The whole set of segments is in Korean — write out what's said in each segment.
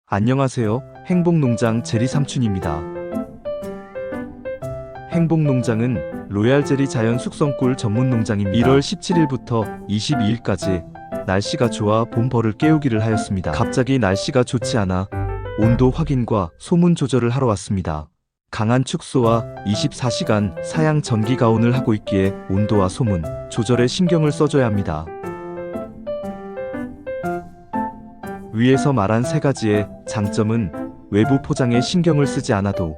안녕하세요. 행복농장 제리 삼촌입니다. 행복농장은 로얄제리 자연 숙성꿀 전문 농장입니다. 1월 17일부터 22일까지 날씨가 좋아 봄벌을 깨우기를 하였습니다. 갑자기 날씨가 좋지 않아 온도 확인과 소문 조절을 하러 왔습니다. 강한 축소와 24시간 사양 전기 가온을 하고 있기에 온도와 소문 조절에 신경을 써줘야 합니다. 위에서 말한 세 가지의 장점은 외부 포장에 신경을 쓰지 않아도,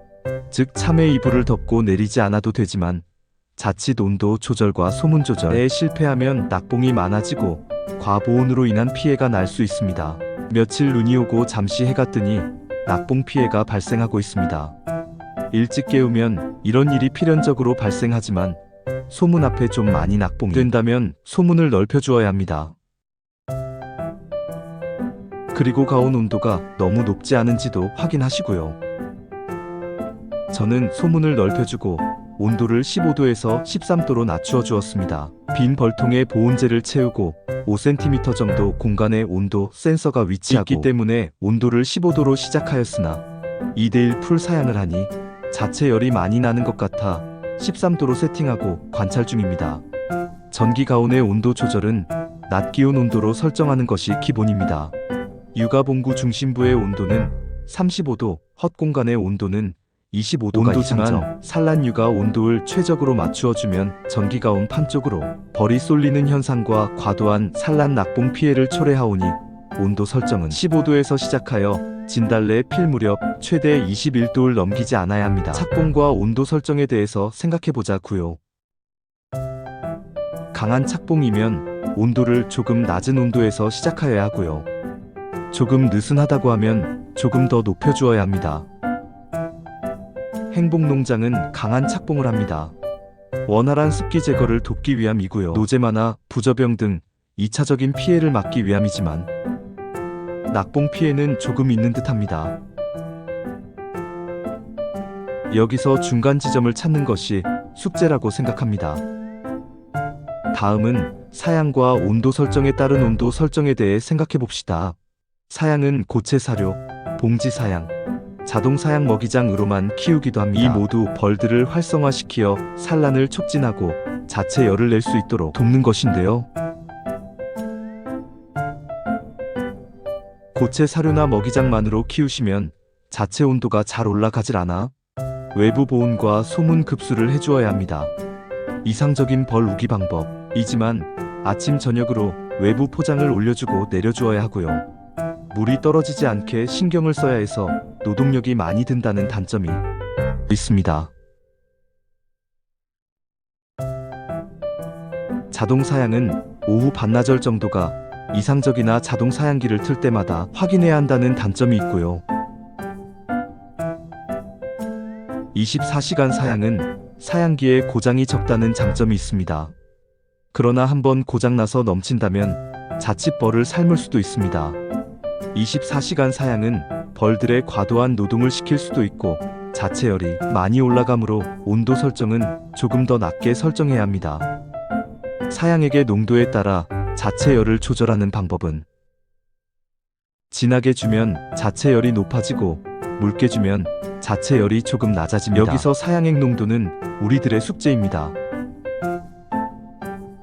즉 참외 이불을 덮고 내리지 않아도 되지만 자칫 온도 조절과 소문 조절에 실패하면 낙봉이 많아지고 과보온으로 인한 피해가 날 수 있습니다. 며칠 눈이 오고 잠시 해가 뜨니 낙봉 피해가 발생하고 있습니다. 일찍 깨우면 이런 일이 필연적으로 발생하지만 소문 앞에 좀 많이 낙봉이 된다면 소문을 넓혀주어야 합니다. 그리고 가온 온도가 너무 높지 않은지도 확인하시고요. 저는 소문을 넓혀주고 온도를 15도에서 13도로 낮추어 주었습니다. 빈 벌통에 보온재를 채우고 5cm 정도 공간에 온도 센서가 위치하고 있기 때문에 온도를 15도로 시작하였으나 2대1 풀 사양을 하니 자체 열이 많이 나는 것 같아 13도로 세팅하고 관찰 중입니다. 전기 가온의 온도 조절은 낮 기온 온도로 설정하는 것이 기본입니다. 육아봉구 중심부의 온도는 35도, 헛 공간의 온도는 25도가 온도지만 산란 육아 온도를 최적으로 맞추어주면 전기가온 판 쪽으로 벌이 쏠리는 현상과 과도한 산란 낙봉 피해를 초래하오니 온도 설정은 15도에서 시작하여 진달래 필 무렵 최대 21도를 넘기지 않아야 합니다. 착봉과 온도 설정에 대해서 생각해보자고요. 강한 착봉이면 온도를 조금 낮은 온도에서 시작하여야 하고요. 조금 느슨하다고 하면 조금 더 높여주어야 합니다. 행복농장은 강한 착봉을 합니다. 원활한 습기 제거를 돕기 위함이고요. 노제마나 부저병 등 2차적인 피해를 막기 위함이지만 낙봉 피해는 조금 있는 듯합니다. 여기서 중간 지점을 찾는 것이 숙제라고 생각합니다. 다음은 사양과 온도 설정에 따른 온도 설정에 대해 생각해 봅시다. 사양은 고체 사료, 봉지 사양, 자동 사양 먹이장으로만 키우기도 합니다. 이 모두 벌들을 활성화시키어 산란을 촉진하고 자체 열을 낼 수 있도록 돕는 것인데요. 고체 사료나 먹이장만으로 키우시면 자체 온도가 잘 올라가질 않아 외부 보온과 소문 급수를 해주어야 합니다. 이상적인 벌 우기 방법이지만 아침 저녁으로 외부 포장을 올려주고 내려주어야 하고요. 물이 떨어지지 않게 신경을 써야 해서 노동력이 많이 든다는 단점이 있습니다. 자동 사양은 오후 반나절 정도가 이상적이나 자동 사양기를 틀 때마다 확인해야 한다는 단점이 있고요. 24시간 사양은 사양기에 고장이 적다는 장점이 있습니다. 그러나 한번 고장나서 넘친다면 자칫 벌을 삶을 수도 있습니다. 24시간 사양은 벌들의 과도한 노동을 시킬 수도 있고 자체 열이 많이 올라가므로 온도 설정은 조금 더 낮게 설정해야 합니다. 사양액의 농도에 따라 자체 열을 조절하는 방법은 진하게 주면 자체 열이 높아지고 묽게 주면 자체 열이 조금 낮아집니다. 여기서 사양액 농도는 우리들의 숙제입니다.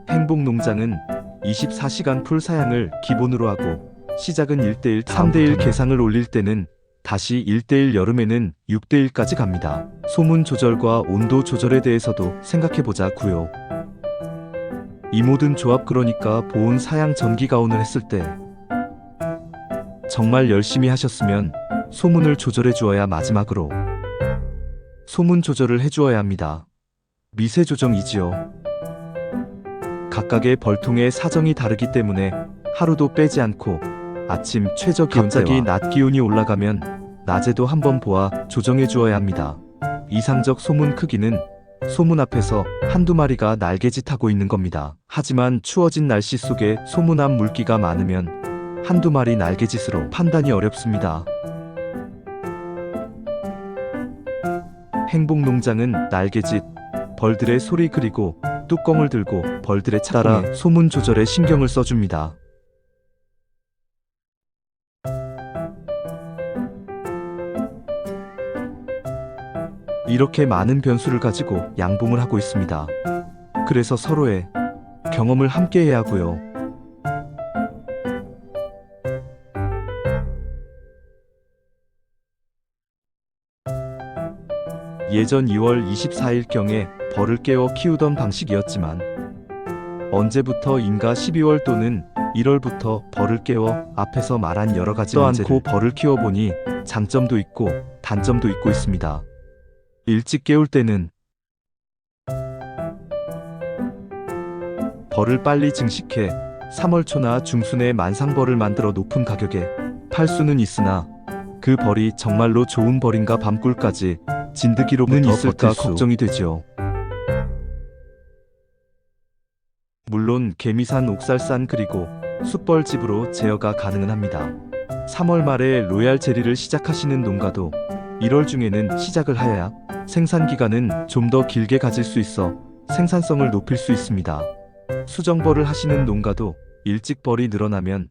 행복농장은 24시간 풀 사양을 기본으로 하고 시작은 1대1, 3대1 계상을 올릴 때는 다시 1대1, 여름에는 6대1까지 갑니다. 소문 조절과 온도 조절에 대해서도 생각해보자고요. 이 모든 조합, 그러니까 보온 사양 전기 가온을 했을 때 정말 열심히 하셨으면 소문을 조절해 주어야 마지막으로 소문 조절을 해주어야 합니다. 미세 조정이지요. 각각의 벌통의 사정이 다르기 때문에 하루도 빼지 않고 아침 최저 기온대와 갑자기 낮 기온이 올라가면 낮에도 한번 보아 조정해 주어야 합니다. 이상적 소문 크기는 소문 앞에서 한두 마리가 날개짓하고 있는 겁니다. 하지만 추워진 날씨 속에 소문 앞 물기가 많으면 한두 마리 날개짓으로 판단이 어렵습니다. 행복농장은 날개짓, 벌들의 소리 그리고 뚜껑을 들고 벌들의 착공에 따라 소문 조절에 신경을 써줍니다. 이렇게 많은 변수를 가지고 양봉을 하고 있습니다. 그래서 서로의 경험을 함께 해야 하고요. 예전 2월 24일경에 벌을 깨워 키우던 방식이었지만 언제부터인가 12월 또는 1월부터 벌을 깨워 앞에서 말한 여러 가지 문제를 벌을 키워보니 장점도 있고 단점도 있고 있습니다. 일찍 깨울 때는 벌을 빨리 증식해 3월 초나 중순에 만상벌을 만들어 높은 가격에 팔 수는 있으나 그 벌이 정말로 좋은 벌인가 밤꿀까지 진드기로부터 있을까 걱정이 되죠. 물론 개미산, 옥살산 그리고 숯벌집으로 제어가 가능은 합니다. 3월 말에 로얄 제리를 시작하시는 농가도 1월 중에는 시작을 하여야 생산 기간은 좀 더 길게 가질 수 있어 생산성을 높일 수 있습니다. 수정벌을 하시는 농가도 일찍 벌이 늘어나면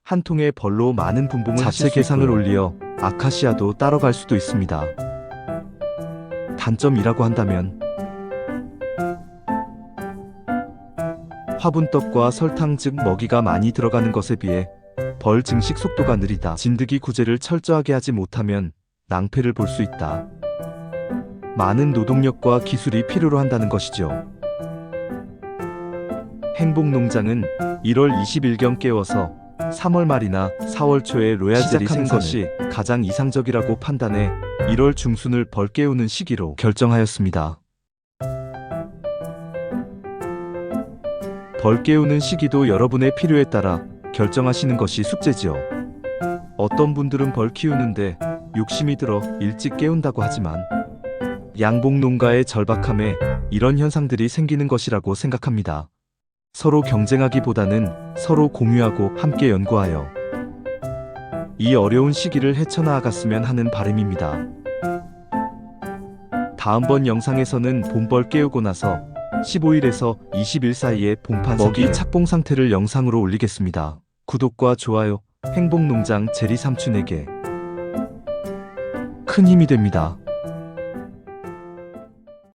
한 통의 벌로 많은 분봉을 자체 계상을 올리어 아카시아도 따라갈 수도 있습니다. 단점이라고 한다면 화분떡과 설탕 즉 먹이가 많이 들어가는 것에 비해 벌 증식 속도가 느리다. 진드기 구제를 철저하게 하지 못하면 낭패를 볼 수 있다. 많은 노동력과 기술이 필요로 한다는 것이죠. 행복농장은 1월 20일경 깨워서 3월 말이나 4월 초에 로얄젤이 생산하는 것이 가장 이상적이라고 판단해 1월 중순을 벌 깨우는 시기로 결정하였습니다. 벌 깨우는 시기도 여러분의 필요에 따라 결정하시는 것이 숙제지요. 어떤 분들은 벌 키우는데 욕심이 들어 일찍 깨운다고 하지만 양봉 농가의 절박함에 이런 현상들이 생기는 것이라고 생각합니다. 서로 경쟁하기보다는 서로 공유하고 함께 연구하여 이 어려운 시기를 헤쳐나아갔으면 하는 바람입니다. 다음번 영상에서는 봄벌 깨우고 나서 15일에서 20일 사이에 봉판 먹이 착봉 상태를 영상으로 올리겠습니다. 구독과 좋아요, 행복농장 제리 삼촌에게 큰 힘이 됩니다.